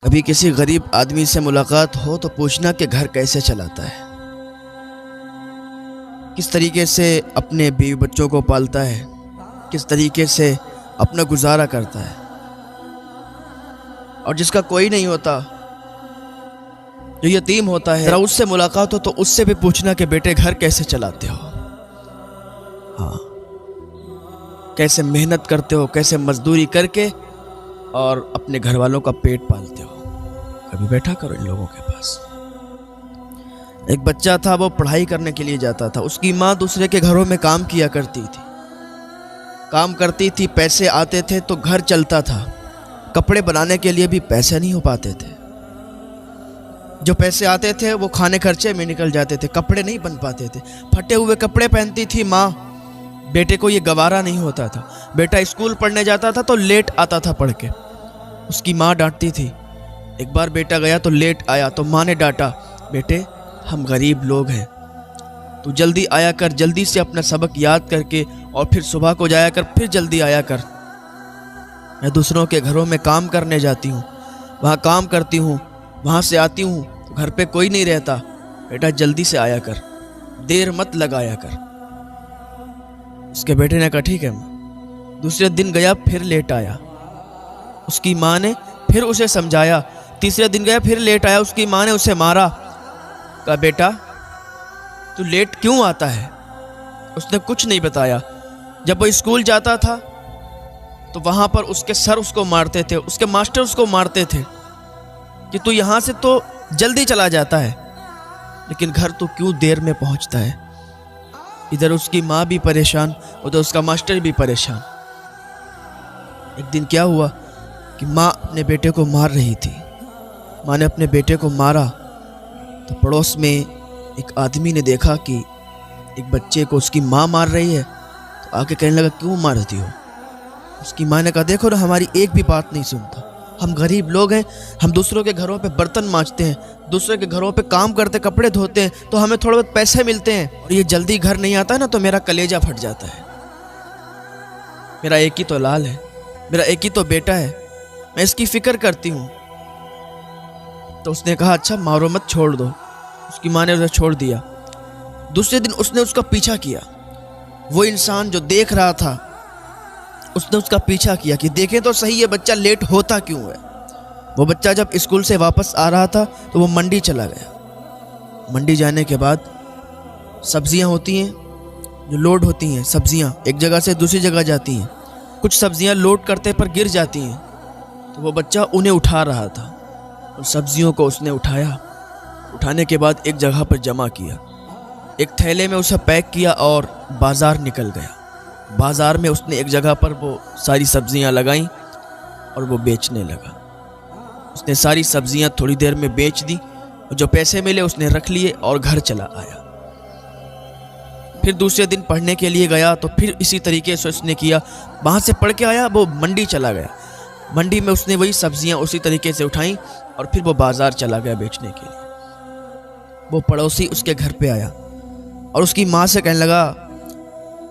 कभी किसी गरीब आदमी से मुलाकात हो तो पूछना कि घर कैसे चलाता है, किस तरीके से अपने बीवी बच्चों को पालता है, किस तरीके से अपना गुजारा करता है। और जिसका कोई नहीं होता, जो यतीम होता है, जरा उससे मुलाकात हो तो उससे भी पूछना कि बेटे घर कैसे चलाते हो, हाँ कैसे मेहनत करते हो, कैसे मजदूरी करके और अपने घर वालों का पेट पालते हो। कभी बैठा करो इन लोगों के पास। एक बच्चा था, वो पढ़ाई करने के लिए जाता था। उसकी माँ दूसरे के घरों में काम किया करती थी, पैसे आते थे तो घर चलता था। कपड़े बनाने के लिए भी पैसे नहीं हो पाते थे, जो पैसे आते थे वो खाने खर्चे में निकल जाते थे, कपड़े नहीं बन पाते थे। फटे हुए कपड़े पहनती थी माँ, बेटे को ये गवारा नहीं होता था। बेटा स्कूल पढ़ने जाता था तो लेट आता था पढ़ के, उसकी माँ डांटती थी। एक बार बेटा गया तो लेट आया तो माँ ने डांटा, बेटे हम गरीब लोग हैं, तू जल्दी आया कर, जल्दी से अपना सबक याद करके और फिर सुबह को जाया कर, फिर जल्दी आया कर। मैं दूसरों के घरों में काम करने जाती हूँ, वहाँ काम करती हूँ, वहाँ से आती हूँ तो घर पे कोई नहीं रहता। बेटा जल्दी से आया कर, देर मत लगाया कर। उसके बेटे ने कहा ठीक है माँ। दूसरे दिन गया, फिर लेट आया। उसकी माँ ने फिर उसे समझाया। तीसरे दिन गया, फिर लेट आया। उसकी माँ ने उसे मारा, कहा बेटा तू लेट क्यों आता है। उसने कुछ नहीं बताया। जब वो स्कूल जाता था तो वहाँ पर उसके सर उसको मारते थे, उसके मास्टर उसको मारते थे कि तू यहाँ से तो जल्दी चला जाता है, लेकिन घर तू क्यों देर में पहुँचता है। इधर उसकी माँ भी परेशान, उधर उसका मास्टर भी परेशान। एक दिन क्या हुआ कि माँ अपने बेटे को मार रही थी। माँ ने अपने बेटे को मारा तो पड़ोस में एक आदमी ने देखा कि एक बच्चे को उसकी माँ मार रही है, तो आके कहने लगा क्यों मारती हो। उसकी माँ ने कहा देखो ना, हमारी एक भी बात नहीं सुनता। हम गरीब लोग हैं, हम दूसरों के घरों पे बर्तन मांजते हैं, दूसरों के घरों पे काम करते, कपड़े धोते हैं, तो हमें थोड़े बहुत पैसे मिलते हैं, और ये जल्दी घर नहीं आता है ना तो मेरा कलेजा फट जाता है। मेरा एक ही तो लाल है, मेरा एक ही तो बेटा है, मैं इसकी फिक्र करती हूँ। तो उसने कहा अच्छा मारो मत, छोड़ दो। उसकी माँ ने उसे छोड़ दिया। दूसरे दिन उसने उसका पीछा किया। वो इंसान जो देख रहा था, उसने उसका पीछा किया कि देखें तो सही ये बच्चा लेट होता क्यों है। वो बच्चा जब स्कूल से वापस आ रहा था तो वो मंडी चला गया। मंडी जाने के बाद सब्जियां होती हैं जो लोड होती हैं, सब्जियां एक जगह से दूसरी जगह जाती हैं। कुछ सब्जियां लोड करते पर गिर जाती हैं, तो वो बच्चा उन्हें उठा रहा था। उन सब्जियों को उसने उठाया, उठाने के बाद एक जगह पर जमा किया, एक थैले में उसे पैक किया और बाज़ार निकल गया। बाज़ार में उसने एक जगह पर वो सारी सब्जियां लगाईं और वो बेचने लगा। उसने सारी सब्जियां थोड़ी देर में बेच दी, और जो पैसे मिले उसने रख लिए और घर चला आया। फिर दूसरे दिन पढ़ने के लिए गया तो फिर इसी तरीके से उसने किया। वहाँ से पढ़ के आया, वो मंडी चला गया। मंडी में उसने वही सब्जियां उसी तरीके से उठाई और फिर वो बाज़ार चला गया बेचने के लिए। वो पड़ोसी उसके घर पे आया और उसकी माँ से कहने लगा,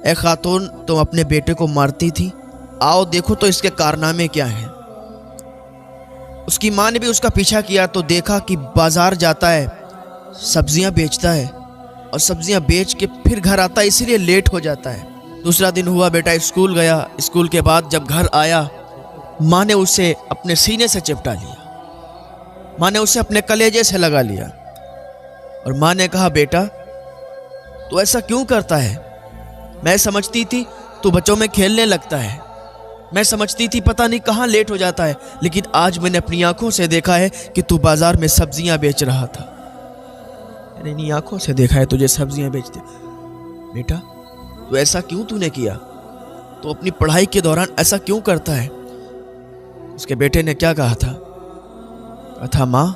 ए खातून तुम अपने बेटे को मारती थी, आओ देखो तो इसके कारनामे क्या हैं। उसकी माँ ने भी उसका पीछा किया तो देखा कि बाज़ार जाता है, सब्जियां बेचता है और सब्जियां बेच के फिर घर आता है, इसीलिए लेट हो जाता है। दूसरा दिन हुआ, बेटा स्कूल गया। स्कूल के बाद जब घर आया, माँ ने उसे अपने सीने से चिपटा लिया, माँ ने उसे अपने कलेजे से लगा लिया और माँ ने कहा बेटा तू ऐसा क्यों करता है। मैं समझती थी तू बच्चों में खेलने लगता है, मैं समझती थी पता नहीं कहाँ लेट हो जाता है, लेकिन आज मैंने अपनी आंखों से देखा है कि तू बाजार में सब्जियां बेच रहा था। मैंने इन्हीं आंखों से देखा है तुझे सब्जियां बेचते। बेटा तो ऐसा क्यों तूने किया, तो अपनी पढ़ाई के दौरान ऐसा क्यों करता है। उसके बेटे ने क्या कहा था, माँ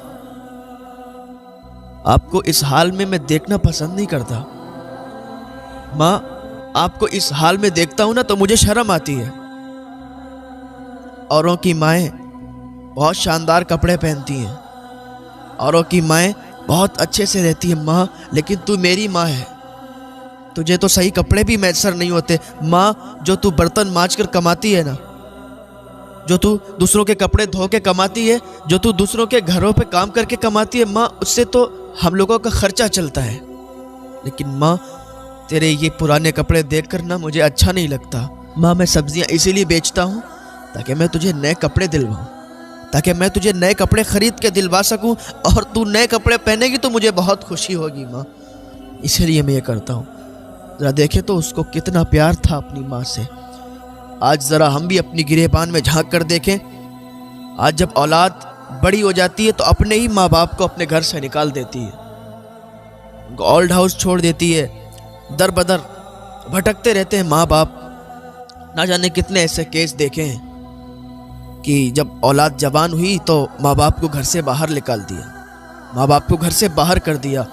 आपको इस हाल में मैं देखना पसंद नहीं करता। माँ आपको इस हाल में देखता हूं ना तो मुझे शर्म आती है। औरों की माएँ बहुत शानदार कपड़े पहनती हैं, औरों की माएँ बहुत अच्छे से रहती है माँ, लेकिन तू मेरी माँ है, तुझे तो सही कपड़े भी मैसर नहीं होते। माँ जो तू बर्तन मांज कर कमाती है ना, जो तू दूसरों के कपड़े धो के कमाती है, जो तू दूसरों के घरों पे काम करके कमाती है, माँ उससे तो हम लोगों का खर्चा चलता है। लेकिन माँ तेरे ये पुराने कपड़े देखकर ना मुझे अच्छा नहीं लगता। माँ मैं सब्जियाँ इसीलिए बेचता हूँ ताकि मैं तुझे नए कपड़े दिलवाऊँ, ताकि मैं तुझे नए कपड़े खरीद के दिलवा सकूँ, और तू नए कपड़े पहनेगी तो मुझे बहुत खुशी होगी माँ, इसीलिए मैं ये करता हूँ। ज़रा देखे तो उसको कितना प्यार था अपनी माँ से। आज ज़रा हम भी अपनी गिरेबान में झांक कर देखें। आज जब औलाद बड़ी हो जाती है तो अपने ही माँ बाप को अपने घर से निकाल देती है, उनको ओल्ड हाउस छोड़ देती है, दर बदर भटकते रहते हैं माँ बाप। ना जाने कितने ऐसे केस देखे हैं कि जब औलाद जवान हुई तो माँ बाप को घर से बाहर निकाल दिया, माँ बाप को घर से बाहर कर दिया।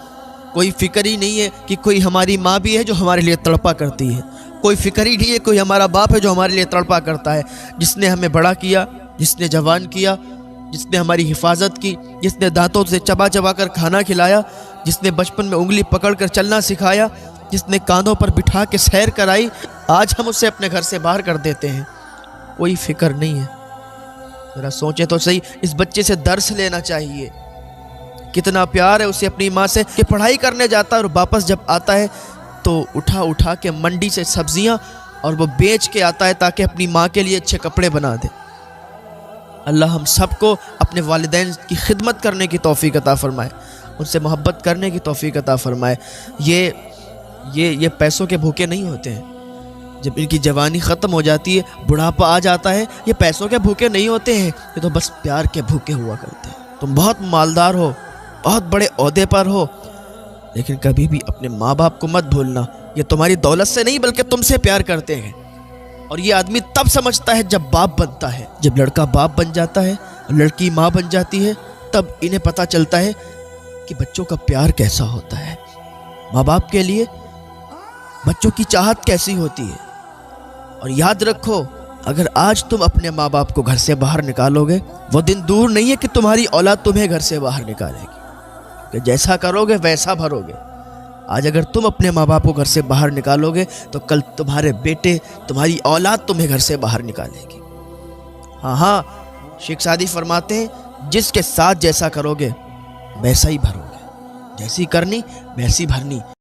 कोई फिक्र ही नहीं है कि कोई हमारी माँ भी है जो हमारे लिए तड़पा करती है, कोई फिक्र ही नहीं है कोई हमारा बाप है जो हमारे लिए तड़पा करता है, जिसने हमें बड़ा किया, जिसने जवान किया, जिसने हमारी हिफाजत की, जिसने दांतों से चबा चबा कर खाना खिलाया, जिसने बचपन में उंगली पकड़ कर चलना सिखाया, जिसने कांधों पर बिठा के सैर कराई। आज हम उसे अपने घर से बाहर कर देते हैं, कोई फिक्र नहीं है। ज़रा सोचें तो सही, इस बच्चे से दर्स लेना चाहिए। कितना प्यार है उसे अपनी माँ से कि पढ़ाई करने जाता है और वापस जब आता है तो उठा उठा के मंडी से सब्जियां और वो बेच के आता है ताकि अपनी माँ के लिए अच्छे कपड़े बना दे। अल्लाह हम सबको अपने वालिदैन की खिदमत करने की तौफीक अता फरमाए, उनसे मोहब्बत करने की तौफीक अता फरमाए। ये पैसों के भूखे नहीं होते हैं। जब इनकी जवानी ख़त्म हो जाती है, बुढ़ापा आ जाता है, ये पैसों के भूखे नहीं होते हैं, ये तो बस प्यार के भूखे हुआ करते हैं। तुम बहुत मालदार हो, बहुत बड़े ओहदे पर हो, लेकिन कभी भी अपने माँ बाप को मत भूलना। ये तुम्हारी दौलत से नहीं बल्कि तुमसे प्यार करते हैं। और ये आदमी तब समझता है जब बाप बनता है। जब लड़का बाप बन जाता है, लड़की माँ बन जाती है, तब इन्हें पता चलता है कि बच्चों का प्यार कैसा होता है, माँ बाप के लिए बच्चों की चाहत कैसी होती है। और याद रखो, अगर आज तुम अपने माँ बाप को घर से बाहर निकालोगे, वो दिन दूर नहीं है कि तुम्हारी औलाद तुम्हें घर से बाहर निकालेगी, कि जैसा करोगे वैसा भरोगे। आज अगर तुम अपने माँ बाप को घर से बाहर निकालोगे तो कल तुम्हारे बेटे, तुम्हारी औलाद तुम्हें घर से बाहर निकालेगी। हाँ, शेख सादी फरमाते हैं, जिसके साथ जैसा करोगे वैसा ही भरोगे, जैसी करनी वैसी भरनी।